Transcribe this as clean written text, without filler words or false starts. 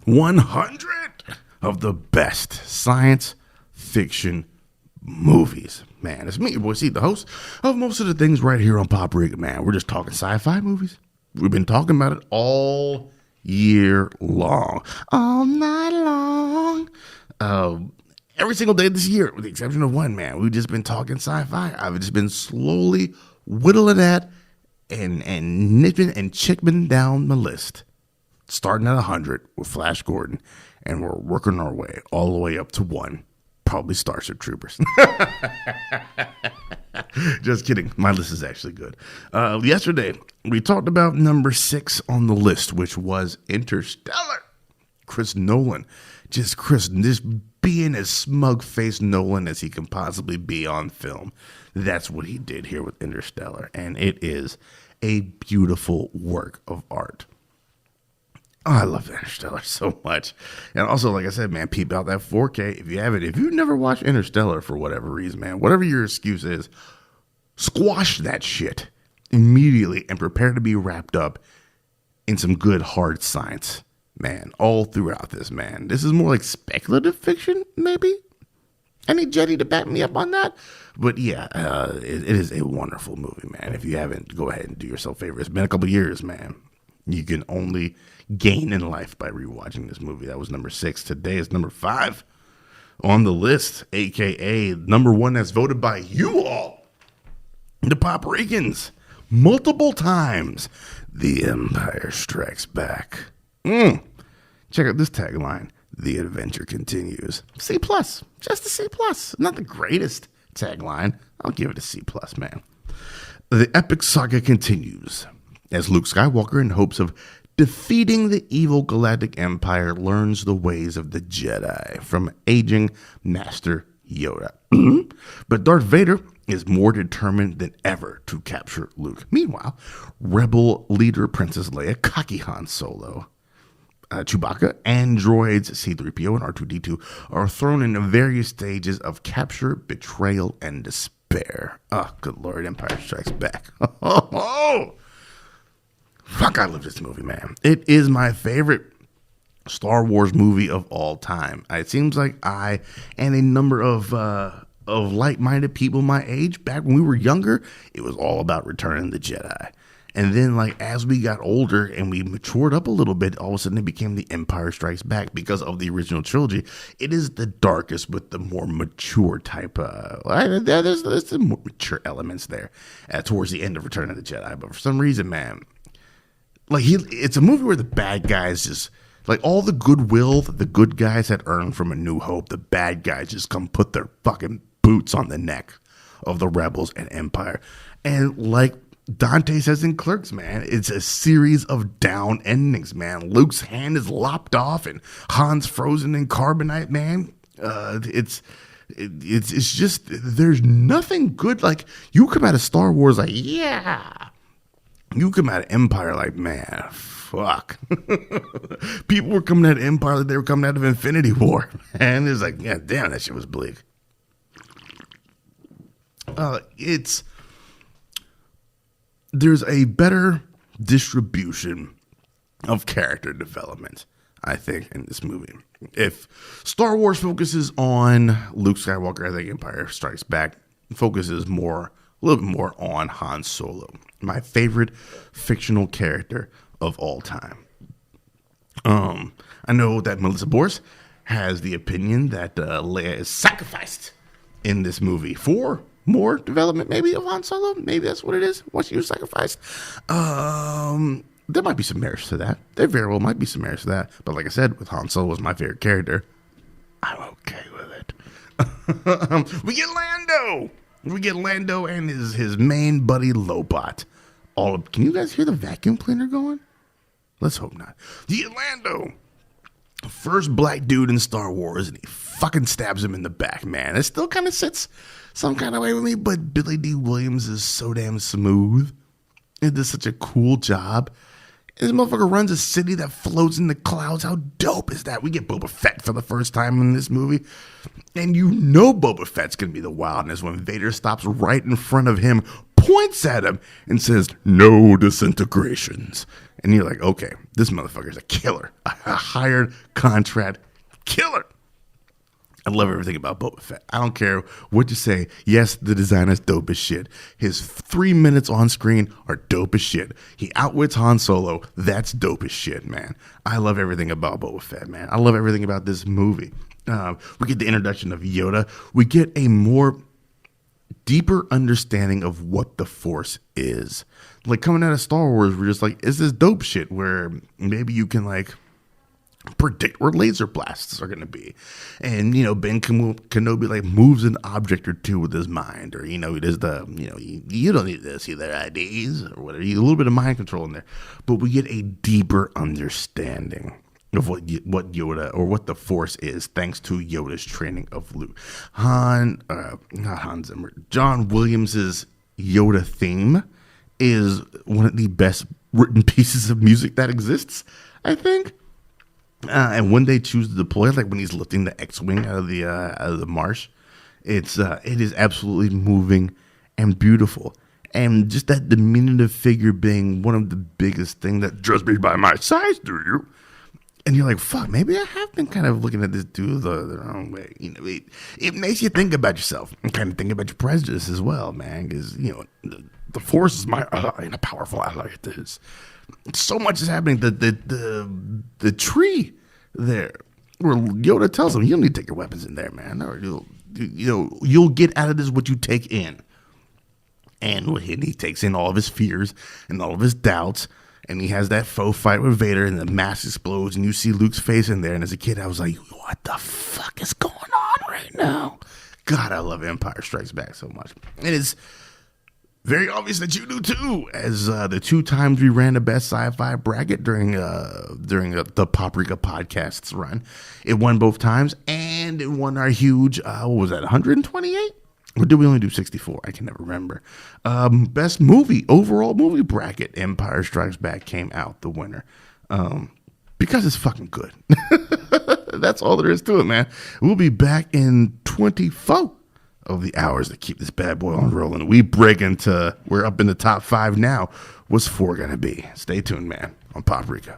100 of the best science fiction movies. Man, it's me, your boy C, the host of most of the things right here on Pop Rig. Man, we're just talking sci-fi movies. We've been talking about it all year long. All night long. Every single day this year, with the exception of one, man. We've just been talking sci-fi. I've just been slowly whittling at and nipping and chipping down the list. Starting at 100 with Flash Gordon, and we're working our way all the way up to 1. Probably Starship Troopers. Just kidding. My list is actually good. Yesterday, we talked about number 6 on the list, which was Interstellar. Chris Nolan. Just being as smug-faced Nolan as he can possibly be on film. That's what he did here with Interstellar. And it is a beautiful work of art. Oh, I love Interstellar so much. And also, like I said, man, peep out that 4K. If you've never watched Interstellar for whatever reason, man, whatever your excuse is, squash that shit immediately and prepare to be wrapped up in some good hard science, man, all throughout this, man. This is more like speculative fiction, maybe? I need Jetty to back me up on that. But yeah, it is a wonderful movie, man. If you haven't, go ahead and do yourself a favor. It's been a couple years, man. You can only gain in life by rewatching this movie. That was number 6. Today is number 5 on the list, aka number 1 that's voted by you all, the Pop Ricans, multiple times. The Empire Strikes Back. Check out this tagline. The adventure continues. C+, just a C+. Not the greatest tagline. I'll give it a C+, man. The epic saga continues as Luke Skywalker, in hopes of defeating the evil Galactic Empire, learns the ways of the Jedi from aging Master Yoda. But Darth Vader is more determined than ever to capture Luke. Meanwhile, Rebel leader Princess Leia, cocky Han Solo, Chewbacca, androids C-3PO and R2-D2 are thrown into various stages of capture, betrayal, and despair. Oh, good Lord, Empire Strikes Back. Fuck, I love this movie, man. It is my favorite Star Wars movie of all time. It seems like I and a number of like-minded people my age, back when we were younger, it was all about Return of the Jedi. And then, like, as we got older and we matured up a little bit, all of a sudden it became The Empire Strikes Back because of the original trilogy. It is the darkest with the more mature type. There's some more mature elements there towards the end of Return of the Jedi. But for some reason, man, like it's a movie where the bad guys just, like, all the goodwill that the good guys had earned from A New Hope, the bad guys just come put their fucking boots on the neck of the rebels and Empire. And like Dante says in Clerks, man, it's a series of down endings, man. Luke's hand is lopped off and Han's frozen in carbonite, man. It's just, there's nothing good. Like, you come out of Star Wars like, yeah. You come out of Empire like, man, fuck. People were coming out of Empire like they were coming out of Infinity War. And it's like, yeah, damn, that shit was bleak. There's a better distribution of character development, I think, in this movie. If Star Wars focuses on Luke Skywalker, I think Empire Strikes Back focuses a little bit more on Han Solo, my favorite fictional character of all time. I know that Melissa Boris has the opinion that Leia is sacrificed in this movie for more development, maybe, of Han Solo. Maybe that's what it is. Once she was sacrificed. There might be some merits to that. There very well might be some merits to that. But like I said, with Han Solo as my favorite character, I'm okay with it. We get Lando and his main buddy Lobot. Can you guys hear the vacuum cleaner going? Let's hope not. You get Lando, first black dude in Star Wars, and he fucking stabs him in the back, man. It still kind of sits some kind of way with me, but Billy D. Williams is so damn smooth. It does such a cool job. This motherfucker runs a city that floats in the clouds. How dope is that? We get Boba Fett for the first time in this movie. And you know Boba Fett's going to be the wildness when Vader stops right in front of him, points at him and says, "No disintegrations." And you're like, okay, this motherfucker's a killer, a hired contract killer. I love everything about Boba Fett. I don't care what you say. Yes, the design is dope as shit. His 3 minutes on screen are dope as shit. He outwits Han Solo. That's dope as shit, man. I love everything about Boba Fett, man. I love everything about this movie. We get the introduction of Yoda. We get a more deeper understanding of what the Force is. Like coming out of Star Wars, we're just like, is this dope shit where maybe you can like predict where laser blasts are going to be. And, Ben Kenobi like moves an object or two with his mind, or, he does the, you don't need to see their IDs or whatever. A little bit of mind control in there, but we get a deeper understanding of what Yoda or what the Force is, thanks to Yoda's training of Luke. Not Hans Zimmer, John Williams's Yoda theme is one of the best written pieces of music that exists, I think. And when they choose to deploy, like when he's lifting the X-wing out of the marsh, it is absolutely moving and beautiful. And just that diminutive figure being one of the biggest things that draws me by my size, do you? And you're like, fuck, maybe I have been kind of looking at this dude the wrong way. It makes you think about yourself and kind of think about your prejudice as well, man. Because, the Force is my and a powerful ally at this. So much is happening. The tree there, where Yoda tells him, "You don't need to take your weapons in there, man, or you'll get out of this what you take in." And he takes in all of his fears and all of his doubts, and he has that faux fight with Vader, and the mask explodes, and you see Luke's face in there. And as a kid, I was like, "What the fuck is going on right now?" God, I love Empire Strikes Back so much. It is very obvious that you do too, as the 2 times we ran the best sci-fi bracket during the Paprika Podcast's run. It won both times, and it won our huge, what was that, 128? Or did we only do 64? I can never remember. Best movie, overall movie bracket, Empire Strikes Back came out the winner. Because it's fucking good. That's all there is to it, man. We'll be back in 24 of the hours that keep this bad boy on rolling. We're up in the top 5 now. What's 4 gonna be? Stay tuned, man, on Paprika.